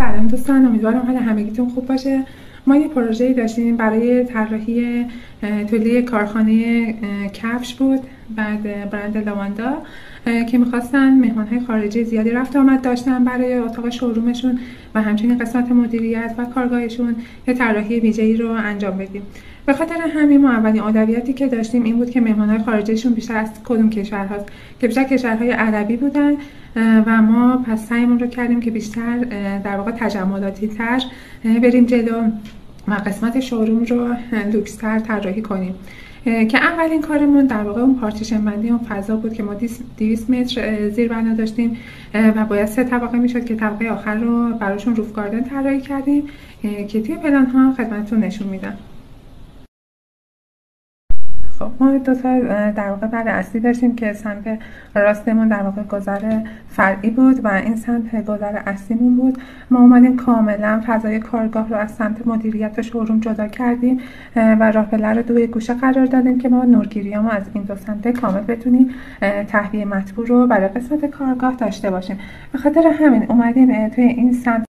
سلام دوستان، امیدوارم حال همگیتون خوب باشه. ما یه پروژه‌ای داشتیم برای طراحی تولید کارخانه کفش بود، بعد برند لاواندا که میخواستن مهمانهای خارجی زیادی رفت آمد داشتن برای اتاق شورومشون و همچنین قسمت مدیریت و کارگاهشون یه طراحی ویژه‌ای رو انجام بدیم. به خاطر همین ما اولین اولویتی که داشتیم این بود که مهمانهای خارجیشون بیشتر از کدوم کشورهاست، که بیشتر کشورهای عربی بودن و ما پس سعیمون رو کردیم که بیشتر در واقع تجملاتی تر بریم جلو و قسمت شوروم رو لوکستر طراحی کنیم. که اولین کارمون در واقع اون پارتیشن بندی اون فضا بود که ما 200 متر زیر بنا داشتیم و باید 3 طبقه میشد که طبقه آخر رو براشون روف گاردن طراحی کردیم که توی پلان ها خدمتتون نشون میدم. خب ما دو تا در واقع بر اصلی داشتیم که سمت راستمون در واقع گذر فرعی بود و این سمت گذر اصلیمون بود. ما اومدیم کاملا فضای کارگاه رو از سمت مدیریت و شوروم جدا کردیم و راه پله رو دوی گوشه قرار دادیم که ما نورگیریامو از این دو سمت کامل بتونیم تهویه مطبوع رو برای قسمت کارگاه داشته باشیم. به خاطر همین اومدیم توی این سمت